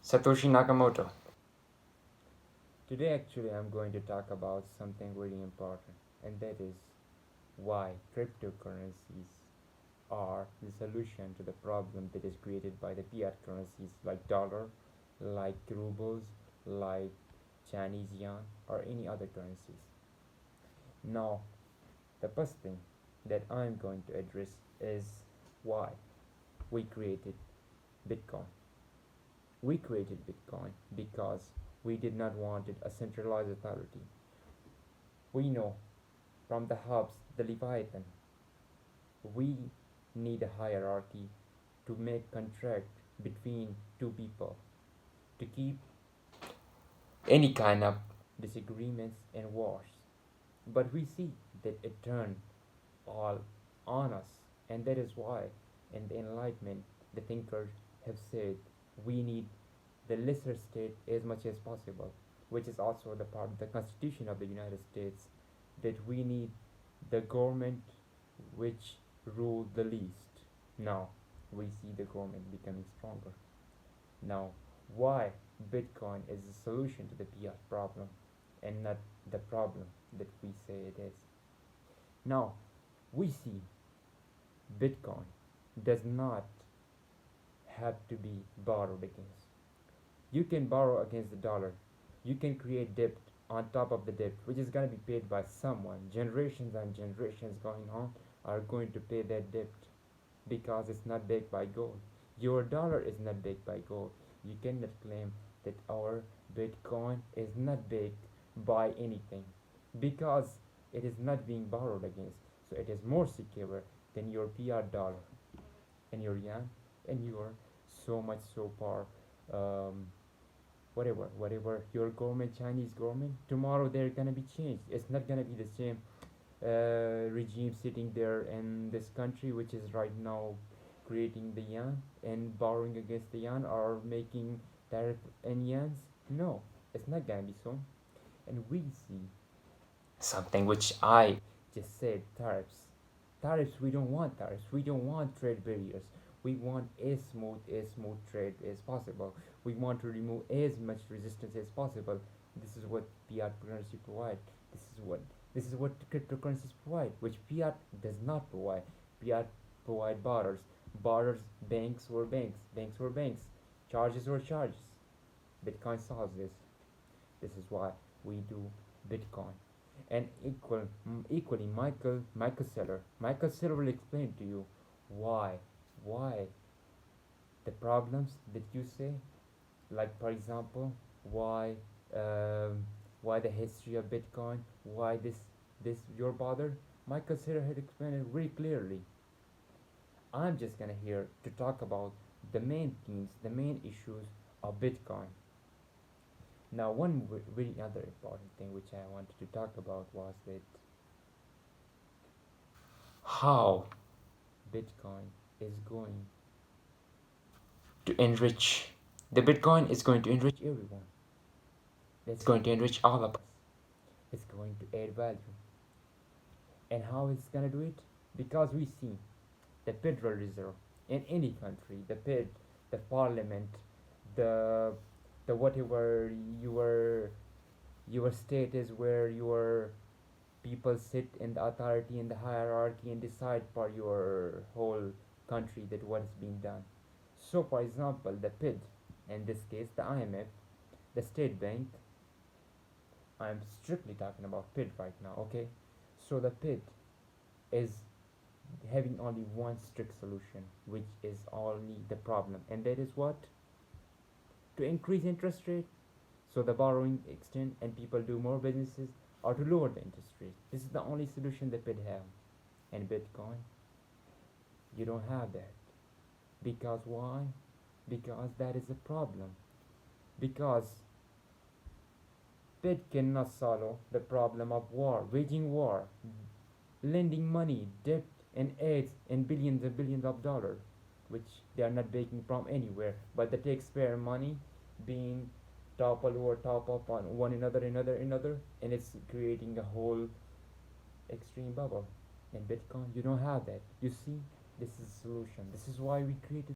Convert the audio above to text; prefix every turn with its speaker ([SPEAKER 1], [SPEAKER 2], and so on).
[SPEAKER 1] Satoshi Nakamoto. Today, actually, I'm going to talk about something really important, and that is why cryptocurrencies are the solution to the problem that is created by the fiat currencies like dollar, like rubles, like Chinese yuan, or any other currencies. Now, the first thing that I'm going to address is why we created Bitcoin. We created Bitcoin because we did not want a centralized authority. We know from the hubs, the Leviathan, we need a hierarchy to make contract between two people to keep any kind of disagreements and wars. But we see that it turned all on us, and that is why in the Enlightenment the thinkers have said we need the lesser state as much as possible, which is also the part of the Constitution of the United States, that we need the government which rule the least. Now we see the government becoming stronger. Now, why Bitcoin is the solution to the fiat problem and not the problem that we say it is. Now, we see Bitcoin does not have to be borrowed against. You can borrow against the dollar. You can create debt on top of the debt, which is going to be paid by someone. Generations and generations going on are going to pay that debt because it's not backed by gold. Your dollar is not backed by gold. You cannot claim that our Bitcoin is not backed by anything because it is not being borrowed against. So it is more secure than your fiat dollar and your yuan and your so much so far whatever your government, Chinese government, tomorrow they're gonna be changed. It's not gonna be the same regime sitting there in this country which is right now creating the yuan and borrowing against the yuan or making tariff in yuans. No, it's not gonna be so. And we see something which I just said, tariffs. We don't want tariffs. We don't want trade barriers. We want as smooth trade as possible. We want to remove as much resistance as possible. This is what fiat currency provide. This is what cryptocurrencies provide, which fiat does not provide. Fiat provide borders, banks or banks, charges or charges. Bitcoin solves this. This is why we do Bitcoin. And equally, Michael Saylor will explain to you why the problems that you say, like for example, why why the history of Bitcoin, why this you're bothered. Michael Saylor had explained it very clearly. I'm just gonna here to talk about the main themes, the main issues of Bitcoin. Now, one very other important thing which I wanted to talk about was that how Bitcoin is going to enrich. The Bitcoin is going to enrich everyone. It's going to enrich all of us. It's going to add value. And how it's going to do it? Because we see the Federal Reserve in any country, the Fed, the Parliament, the the whatever your state is where your people sit in the authority in the hierarchy and decide for your whole country that what is being done. So for example the Fed, in this case the IMF, the state bank, I'm strictly talking about Fed right now, okay? So the Fed is having only one strict solution, which is only the problem, and that is what? To increase interest rate so the borrowing extend and people do more businesses, or to lower the interest rate. This is the only solution the Fed have. And Bitcoin, you don't have that. Because why? Because that is a problem. Because Fed cannot solve the problem of war, waging war, lending money, debt and aids and billions of dollars, which they are not making from anywhere, but the taxpayer money being topple or top up on one another, and it's creating a whole extreme bubble. In Bitcoin, you don't have that. You see, this is a solution. This is why we created